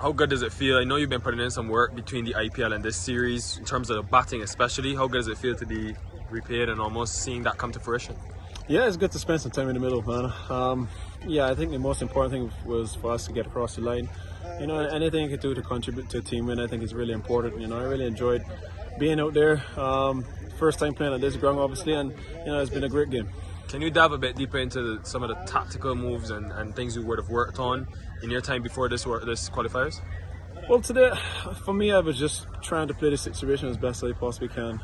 How good does it feel? I know you've been putting in some work between the IPL and this series in terms of the batting especially. How good does it feel to be repaid and almost seeing that come to fruition? Yeah, it's good to spend some time in the middle, man. Yeah, I think the most important thing was for us to get across the line. You know, anything you could do to contribute to a team win, I think is really important. You know, I really enjoyed being out there. First time playing at this ground, obviously, and you know, it's been a great game. Can you dive a bit deeper into some of the tactical moves and things you would have worked on in your time before this qualifiers? Well, today, for me, I was just trying to play the situation as best I possibly can.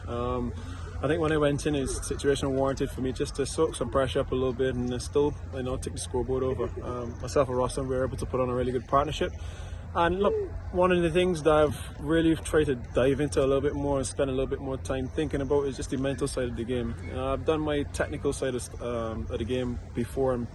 I think when I went in, the situation warranted for me just to soak some pressure up a little bit and still, you know, take the scoreboard over. Myself and Ross, we were able to put on a really good partnership. And look, one of the things that I've really tried to dive into a little bit more and spend a little bit more time thinking about is just the mental side of the game. I've done my technical side of the game before and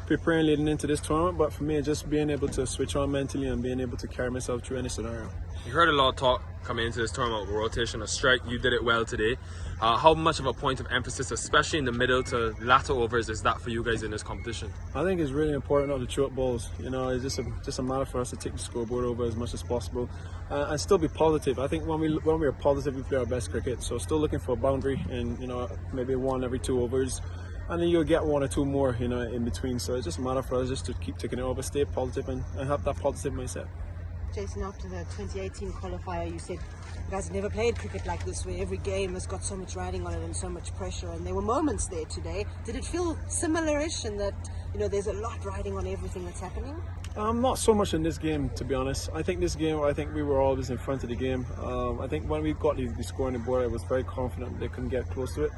preparing leading into this tournament, but for me, just being able to switch on mentally and being able to carry myself through any scenario. You heard a lot of talk coming into this tournament with rotation, a strike. You did it well today. How much of a point of emphasis, especially in the middle to latter overs, is that for you guys in this competition? I think it's really important not to choke balls. You know, it's just a matter for us to take the scoreboard over as much as possible and still be positive. I think when we are positive, we play our best cricket. So still looking for a boundary and, you know, maybe one every 2 overs. And then you'll get 1 or 2 more, you know, in between. So it's just a matter for us just to keep taking it over, stay positive and have that positive mindset. Jason, after the 2018 qualifier, you said you guys have never played cricket like this, where every game has got so much riding on it and so much pressure, and there were moments there today. Did it feel similar-ish in that, you know, there's a lot riding on everything that's happening? Not so much in this game, to be honest. I think this game, we were always in front of the game. I think when we got the score on the board, I was very confident they couldn't get close to it.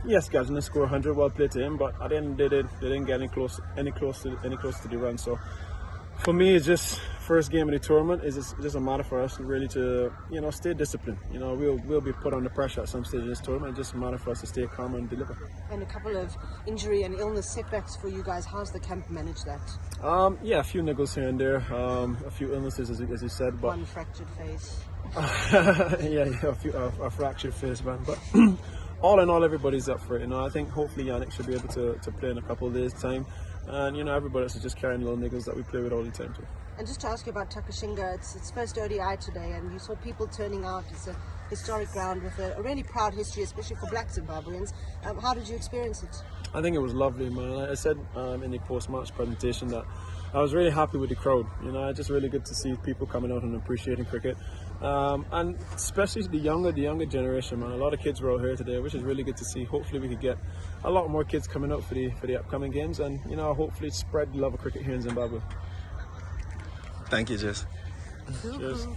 Yes, guys, didn't score 100, well played to him, but at the end they didn't get any close to the run. So for me, it's just first game of the tournament. It's just a matter for us really to, you know, stay disciplined. You know, we'll be put under pressure at some stage in this tournament. It's just a matter for us to stay calm and deliver. And a couple of injury and illness setbacks for you guys. How's the camp managed that? Yeah, a few niggles here and there, a few illnesses as you said, but one fractured face. yeah, a fractured face, man. But all in all, everybody's up for it. You know, I think hopefully Yannick should be able to play in a couple of days' time. And, you know, everybody else is just carrying little niggles that we play with all the time too. And just to ask you about Takashinga, it's first ODI today, and you saw people turning out. It's a historic ground with a really proud history, especially for black Zimbabweans. How did you experience it? I think it was lovely, man. Like I said in the post-match presentation that I was really happy with the crowd. You know, it's just really good to see people coming out and appreciating cricket. And especially the younger generation, man. A lot of kids were out here today, which is really good to see. Hopefully we could get a lot more kids coming out for the upcoming games, and, you know, hopefully spread the love of cricket here in Zimbabwe. Thank you, Jess. Cheers.